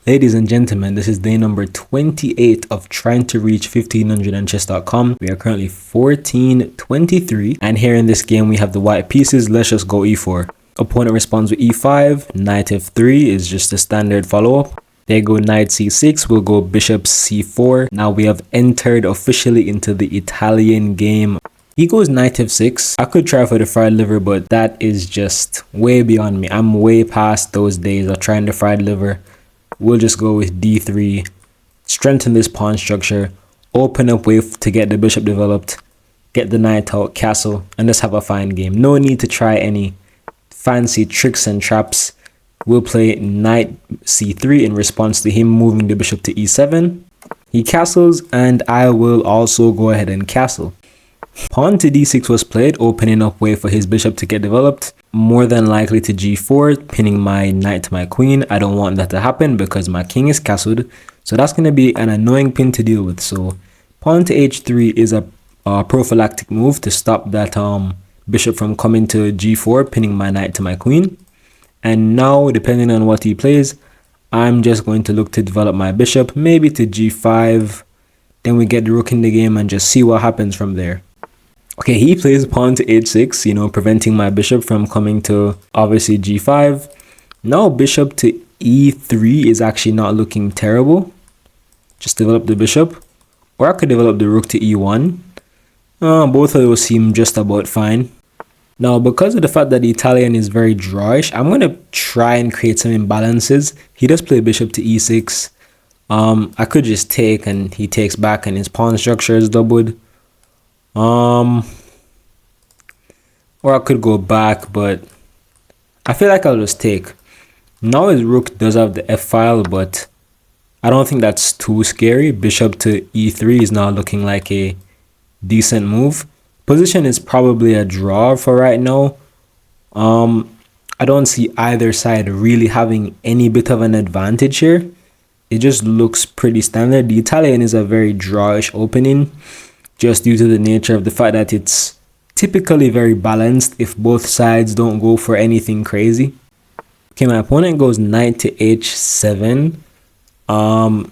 Ladies and gentlemen, this is day number 28 of trying to reach 1500 on chess.com. We are currently 1423, and here in this game we have the white pieces. Let's just go e4. Opponent responds with e5, knight f3 is just a standard follow-up. They go knight c6, we'll go bishop c4. Now we have entered officially into the Italian game. He goes knight f6. I could try for the fried liver, but that is just way beyond me. I'm way past those days of trying the fried liver. We'll just go with d3, strengthen this pawn structure, open up way to get the bishop developed, get the knight out, castle, and just have a fine game. No need to try any fancy tricks and traps. We'll play knight c3 in response to him moving the bishop to e7. He castles, and I will also go ahead and castle. Pawn to d6 was played, opening up way for his bishop to get developed. More than likely to g4, pinning my knight to my queen. I don't want that to happen because my king is castled. So that's going to be an annoying pin to deal with. So pawn to h3 is a prophylactic move to stop that bishop from coming to g4, pinning my knight to my queen. And now, depending on what he plays, I'm just going to look to develop my bishop, maybe to g5. Then we get the rook in the game and just see what happens from there. Okay, he plays pawn to h6, preventing my bishop from coming to, obviously, g5. Now bishop to e3 is actually not looking terrible. Just develop the bishop. Or I could develop the rook to e1. Both of those seem just about fine. Now, because of the fact that the Italian is very drawish, I'm going to try and create some imbalances. He does play bishop to e6. I could just take and he takes back and his pawn structure is doubled. Or I could go back, but I feel like I'll just take. Now his rook does have the f-file, but I don't think that's too scary. Bishop to e3 is now looking like a decent move. Position is probably a draw for right now. I don't see either side really having any bit of an advantage here. It just looks pretty standard. The Italian is a very drawish opening, just due to the nature of the fact that it's typically very balanced if both sides don't go for anything crazy. Okay, my opponent goes knight to h7. I'm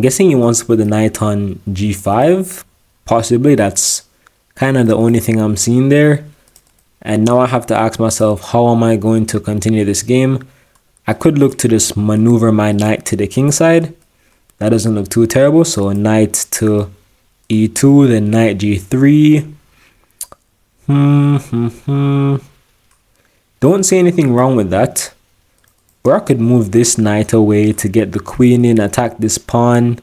guessing he wants to put the knight on g5. Possibly, that's kind of the only thing I'm seeing there. And now I have to ask myself, how am I going to continue this game? I could look to just maneuver my knight to the king side. That doesn't look too terrible. So knight to e2, then knight g3. Don't see anything wrong with that. Or I could move this knight away to get the queen in, attack this pawn.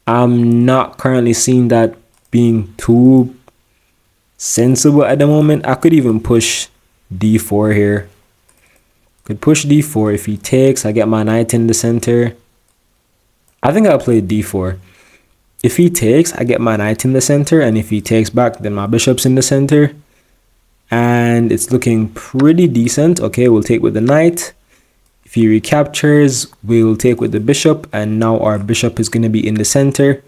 I'm not currently seeing that being too sensible at the moment. I could even push d4 here. Could push d4. If he takes, I get my knight in the center. I think I'll play d4. If he takes, I get my knight in the center, and if he takes back, then my bishop's in the center. And it's looking pretty decent. Okay, we'll take with the knight. If he recaptures, we'll take with the bishop, and now our bishop is going to be in the center.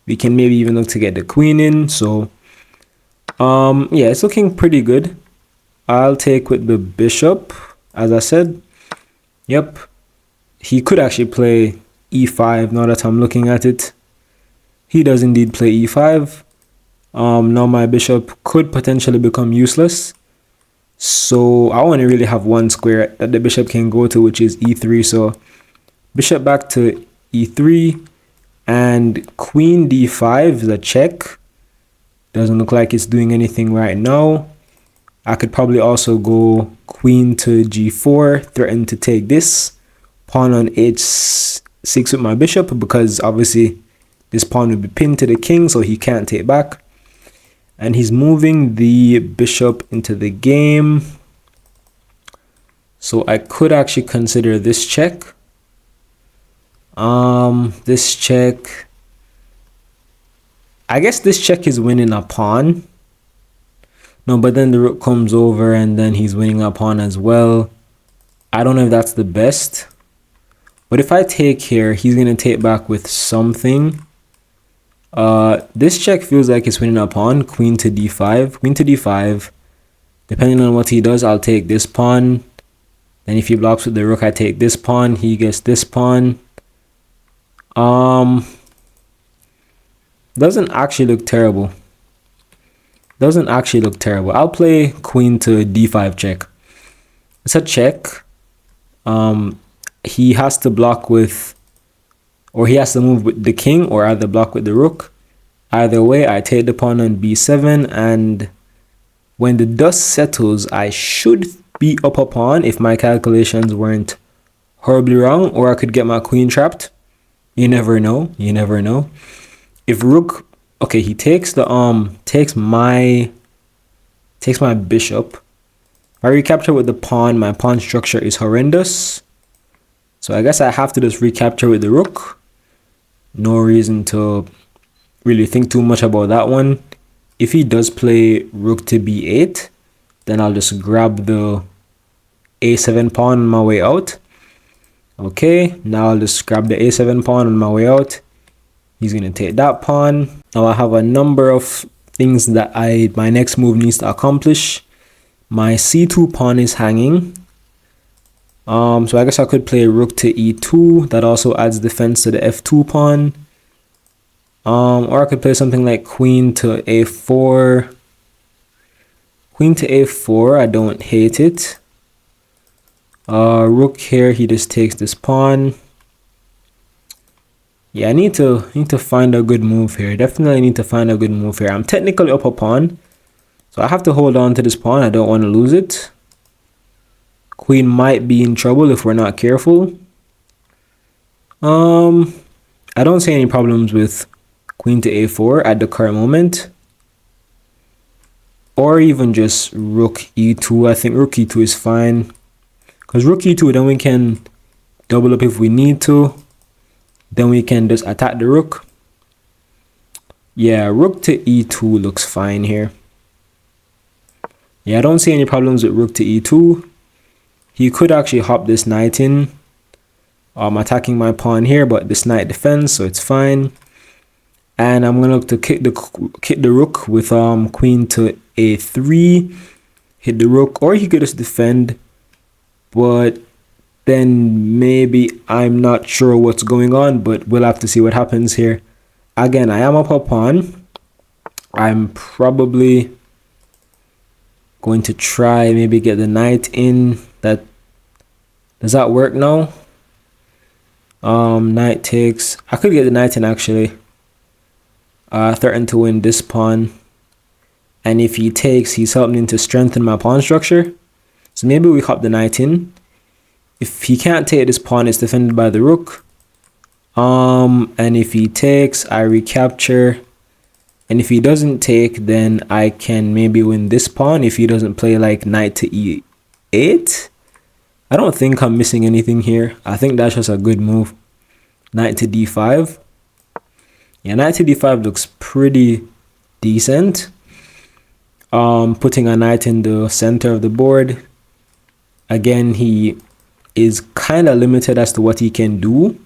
We can maybe even look to get the queen in. So, yeah, it's looking pretty good. I'll take with the bishop, as I said. Yep. He could actually play e5 now that I'm looking at it. He does indeed play e5. Now my bishop could potentially become useless. So I only really have one square that the bishop can go to, which is e3. So bishop back to e3. And queen d5 is a check. Doesn't look like it's doing anything right now. I could probably also go queen to g4, threaten to take this. Pawn on h6 with my bishop, because obviously this pawn will be pinned to the king, so he can't take back. And he's moving the bishop into the game. So I could actually consider this check. This check. I guess this check is winning a pawn. No, but then the rook comes over and then he's winning a pawn as well. I don't know if that's the best. But if I take here, he's going to take back with something. This check feels like it's winning a pawn. Queen to d5. Queen to d5. Depending on what he does, I'll take this pawn. Then if he blocks with the rook, I take this pawn. He gets this pawn. Um, doesn't actually look terrible. Doesn't actually look terrible. I'll play queen to d5 check. It's a check. He has to block with, or he has to move with the king, or either block with the rook. Either way, I take the pawn on b7, and when the dust settles, I should be up a pawn if my calculations weren't horribly wrong, or I could get my queen trapped. You never know. You never know. If rook, okay, he takes the takes my bishop. If I recapture with the pawn, my pawn structure is horrendous. So I guess I have to just recapture with the rook. No reason to really think too much about that one. If he does play rook to b8, then I'll just grab the a7 pawn on my way out. Okay, now I'll just grab the a7 pawn on my way out. He's going to take that pawn. Now I have a number of things that my next move needs to accomplish. My c2 pawn is hanging. So I guess I could play rook to e2. That also adds defense to the f2 pawn. Or I could play something like queen to a4. Queen to a4, I don't hate it. Rook here, he just takes this pawn. Yeah, I need to find a good move here. Definitely need to find a good move here. I'm technically up a pawn, so I have to hold on to this pawn. I don't want to lose it. Queen might be in trouble if we're not careful. I don't see any problems with queen to a4 at the current moment. Or even just rook e2. I think rook e2 is fine. Because rook e2, then we can double up if we need to. Then we can just attack the rook. Yeah, rook to e2 looks fine here. Yeah, I don't see any problems with rook to e2. He could actually hop this knight in. I'm attacking my pawn here, but this knight defends, so it's fine. And I'm gonna look to kick the rook with queen to a3. Hit the rook, or he could just defend. But then maybe I'm not sure what's going on, but we'll have to see what happens here. Again, I am up a pawn. I'm probably going to try maybe get the knight in. Does that work now? Knight takes. I could get the knight in actually. Threaten to win this pawn. And if he takes, he's helping to strengthen my pawn structure. So maybe we hop the knight in. If he can't take this pawn, it's defended by the rook. And if he takes, I recapture. And if he doesn't take, then I can maybe win this pawn if he doesn't play like knight to e8. I don't think I'm missing anything here. I think that's just a good move. Knight to d5. Yeah, knight to d5 looks pretty decent. Putting a knight in the center of the board. Again, he is kind of limited as to what he can do.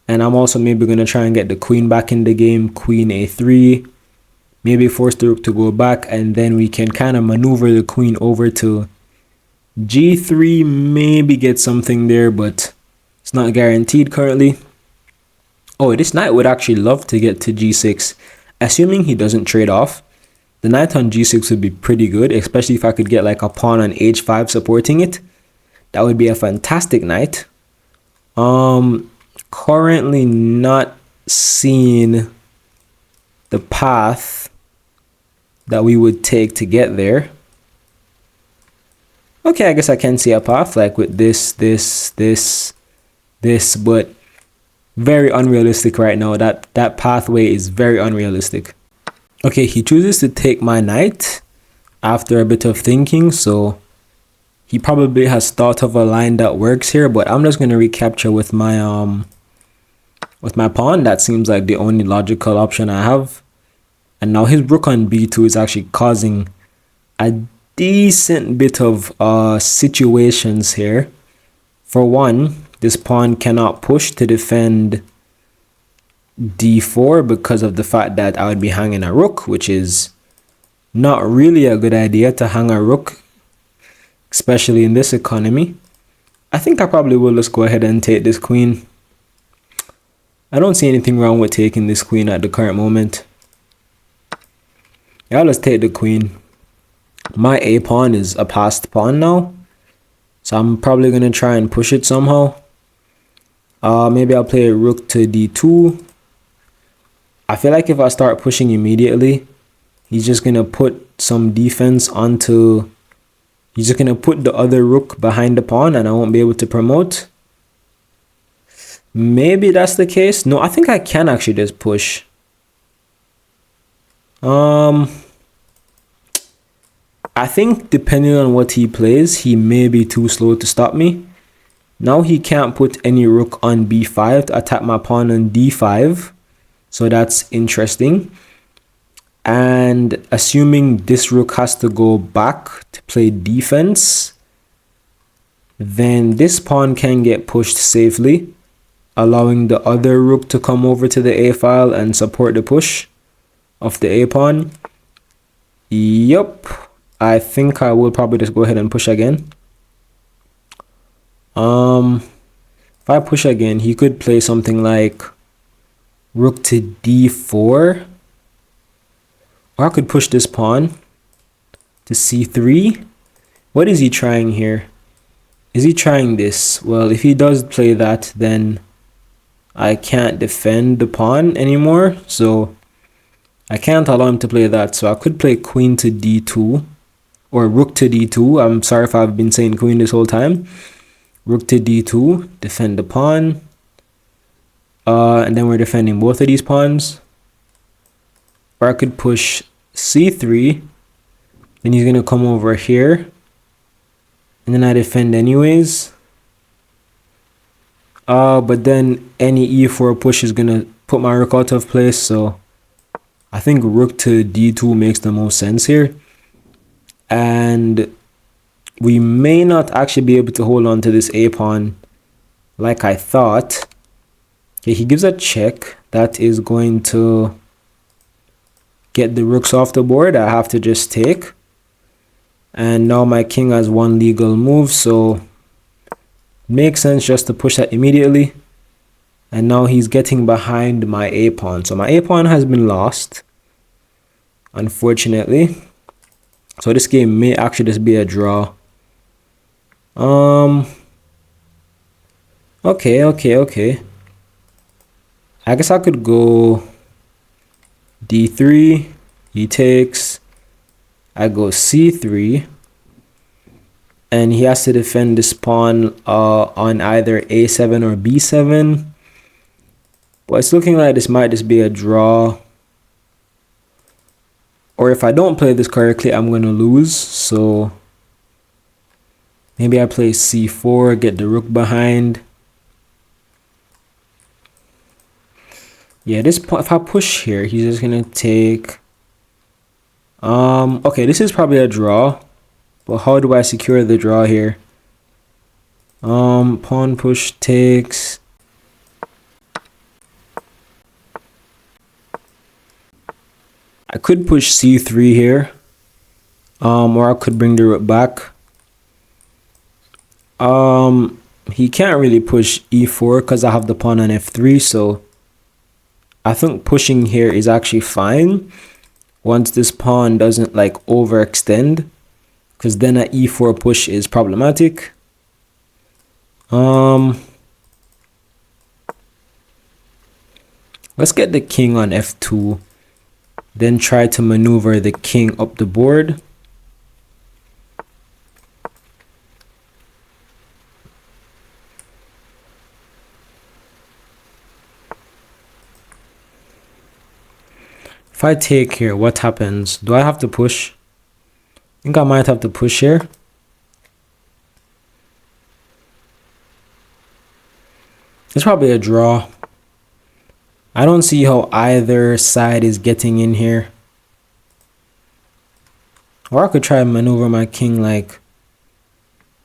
And I'm also maybe going to try and get the queen back in the game. Queen a3. Maybe force the rook to go back. And then we can kind of maneuver the queen over to g3. Maybe get something there, but it's not guaranteed currently. Oh, this knight would actually love to get to g6. Assuming he doesn't trade off. The knight on g6 would be pretty good, especially if I could get like a pawn on h5 supporting it. That would be a fantastic knight. Currently not seeing the path that we would take to get there. Okay, I guess I can see a path like with this, but very unrealistic right now. That pathway is very unrealistic. Okay, he chooses to take my knight after a bit of thinking, so he probably has thought of a line that works here, but I'm just going to recapture with my pawn. That seems like the only logical option I have. And now his rook on b2 is actually causing a decent bit of situations here. For one, this pawn cannot push to defend d4 because of the fact that I would be hanging a rook, which is not really a good idea to hang a rook, especially in this economy. I think I probably will just go ahead and take this queen. I don't see anything wrong with taking this queen at the current moment. Yeah, let's take the queen. My a pawn is a passed pawn now, so I'm probably gonna try and push it somehow. Maybe I'll play rook to d2. I feel like if I start pushing immediately, he's just gonna put some defense onto. He's just gonna put the other rook behind the pawn, and I won't be able to promote. Maybe that's the case. No, I think I can actually just push. I think depending on what he plays, he may be too slow to stop me. Now he can't put any rook on b5 to attack my pawn on d5. So that's interesting. And assuming this rook has to go back to play defense, then this pawn can get pushed safely, allowing the other rook to come over to the a file and support the push of the a pawn. Yup, I think I will probably just go ahead and push again. If I push again, he could play something like rook to d4, or I could push this pawn to c3. What is he trying here? Is he trying this? Well, if he does play that, then I can't defend the pawn anymore, so I can't allow him to play that. So I could play queen to d2 or rook to d2. I'm sorry if I've been saying queen this whole time. Rook to d2, defend the pawn. And then we're defending both of these pawns. Or I could push c3. Then he's going to come over here. And then I defend anyways. But then any e4 push is going to put my rook out of place. So I think rook to d2 makes the most sense here. And we may not actually be able to hold on to this a pawn like I thought. Okay, he gives a check. That is going to get the rooks off the board. I have to just take. And now my king has one legal move, so makes sense just to push that immediately. And now he's getting behind my a pawn. So my a pawn has been lost, unfortunately. So this game may actually just be a draw. Okay. I guess I could go d3. He takes. I go c3. And he has to defend this pawn on either a7 or b7. But it's looking like this might just be a draw. Or if I don't play this correctly, I'm going to lose. So maybe I play c4, get the rook behind. Yeah, this if I push here, he's just going to take. Okay, this is probably a draw. But how do I secure the draw here? Pawn push takes. I could push c3 here. Or I could bring the rook back. He can't really push e4 because I have the pawn on f3, so I think pushing here is actually fine once this pawn doesn't like overextend, because then an e4 push is problematic. Let's get the king on f2, then try to maneuver the king up the board. If I take here, what happens? Do I have to push? I think I might have to push here. It's probably a draw. I don't see how either side is getting in here. Or I could try and maneuver my king like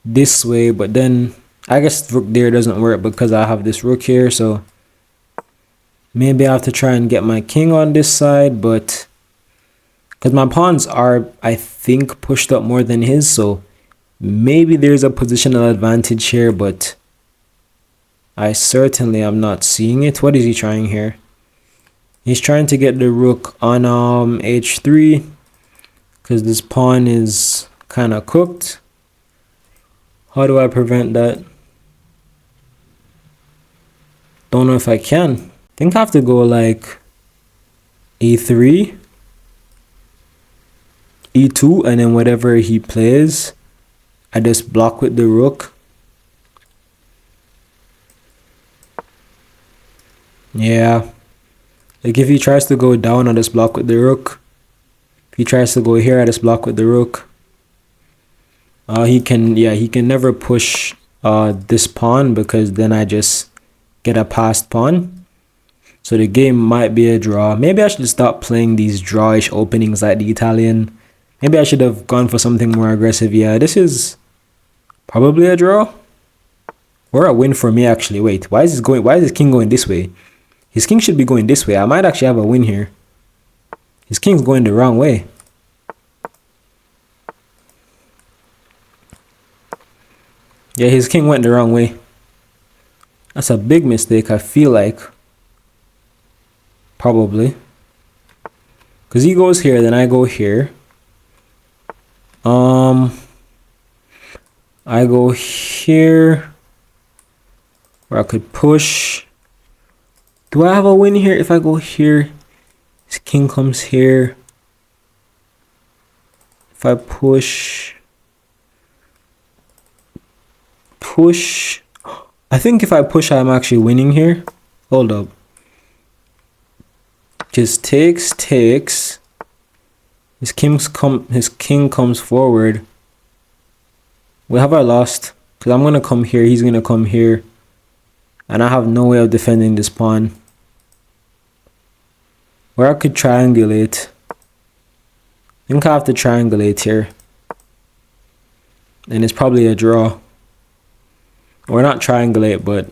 this way, but then I guess rook there doesn't work because I have this rook here, so maybe I have to try and get my king on this side, but because my pawns are, I think, pushed up more than his, so maybe there's a positional advantage here, but I certainly am not seeing it. What is he trying here? He's trying to get the rook on h3 because this pawn is kind of cooked. How do I prevent that? Don't know if I can. I think I have to go like a3, e2, and then whatever he plays, I just block with the rook. Yeah. Like if he tries to go down, I just block with the rook. If he tries to go here, I just block with the rook. He can never push this pawn because then I just get a passed pawn. So the game might be a draw. Maybe I should stop playing these drawish openings like the Italian. Maybe I should have gone for something more aggressive. Yeah, this is probably a draw. Or a win for me actually. Wait, why is his king going this way? His king should be going this way. I might actually have a win here. His king's going the wrong way. Yeah, his king went the wrong way. That's a big mistake, I feel like. Probably. Because he goes here, then I go here. I go here. Where I could push. Do I have a win here if I go here? His king comes here. If I push. I think if I push, I'm actually winning here. Hold up. Just takes. His king comes forward. Wait, have I lost? Because I'm gonna come here. He's gonna come here, and I have no way of defending this pawn. Where I could triangulate. I think I have to triangulate here, and it's probably a draw. Or not triangulate, but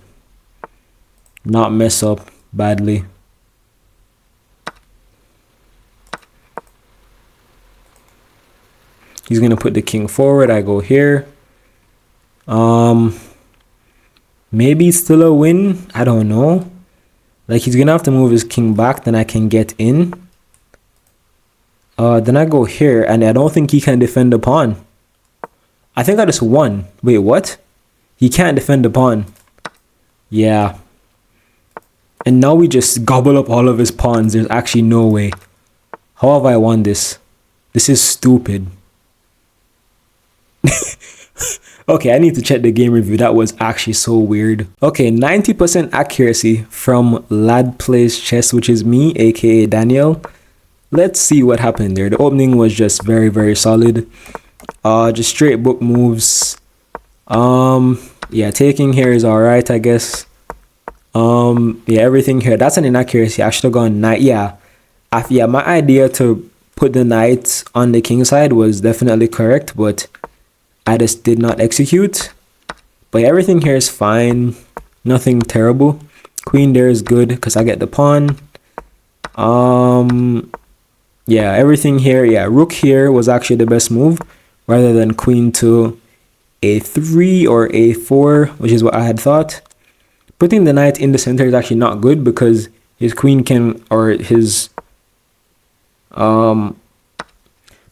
not mess up badly. He's gonna put the king forward. I go here. Maybe it's still a win. I don't know. Like he's gonna have to move his king back, then I can get in. Then I go here, and I don't think he can defend the pawn. I think I just won. Wait, what? He can't defend the pawn. Yeah. And now we just gobble up all of his pawns. There's actually no way. How have I won this? This is stupid. Okay, I need to check the game review. That was actually so weird. Okay, 90% accuracy from Lad Plays Chess, which is me, aka Daniel. Let's see what happened there. The opening was just very, very solid. Just straight book moves. Yeah, taking here is alright, I guess. Yeah, everything here. That's an inaccuracy. I should have gone knight. Yeah. My idea to put the knight on the king side was definitely correct, but I just did not execute. But everything here is fine. Nothing terrible. Queen there is good because I get the pawn. Yeah, everything here. Yeah, rook here was actually the best move rather than queen to a3 or a4, which is what I had thought. Putting the knight in the center is actually not good because his queen can, or his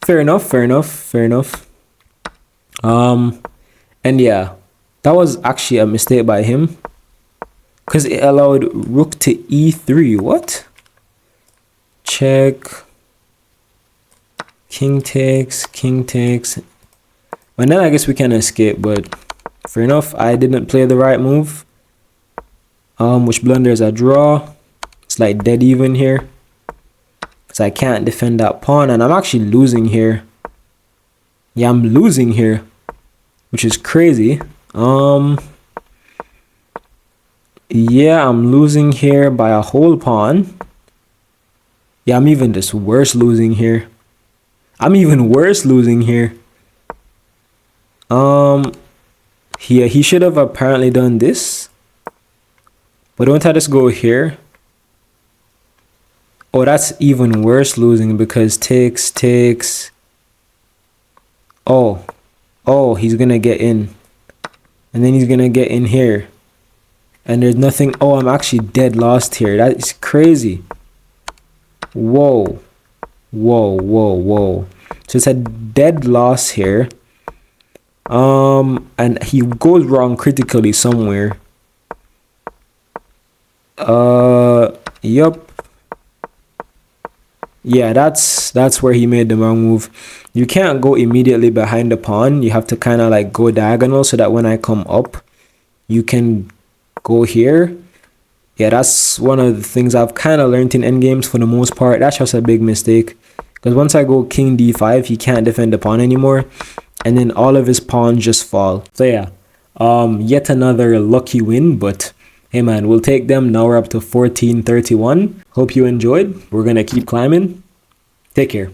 fair enough. And yeah, that was actually a mistake by him because it allowed rook to e3. What? Check. King takes. And then I guess we can escape, but fair enough. I didn't play the right move. Which blunders a draw. It's like dead even here. Because I can't defend that pawn, and I'm actually losing here. Yeah, I'm losing here, which is crazy. Yeah, I'm losing here by a whole pawn. Yeah, I'm even just worse losing here. Yeah, he should have apparently done this. But don't I just go here? Oh, that's even worse losing because takes. Oh, he's gonna get in. And then he's gonna get in here. And there's nothing. Oh, I'm actually dead lost here. That is crazy. Whoa. Whoa. So it's a dead loss here. And he goes wrong critically somewhere. Yup. Yeah, that's where he made the wrong move. You can't go immediately behind the pawn. You have to kind of like go diagonal so that when I come up, you can go here. Yeah, that's one of the things I've kind of learned in endgames for the most part. That's just a big mistake. Because once I go king d5, he can't defend the pawn anymore. And then all of his pawns just fall. So yeah, yet another lucky win. But hey man, we'll take them. Now we're up to 1431. Hope you enjoyed. We're going to keep climbing. Take care.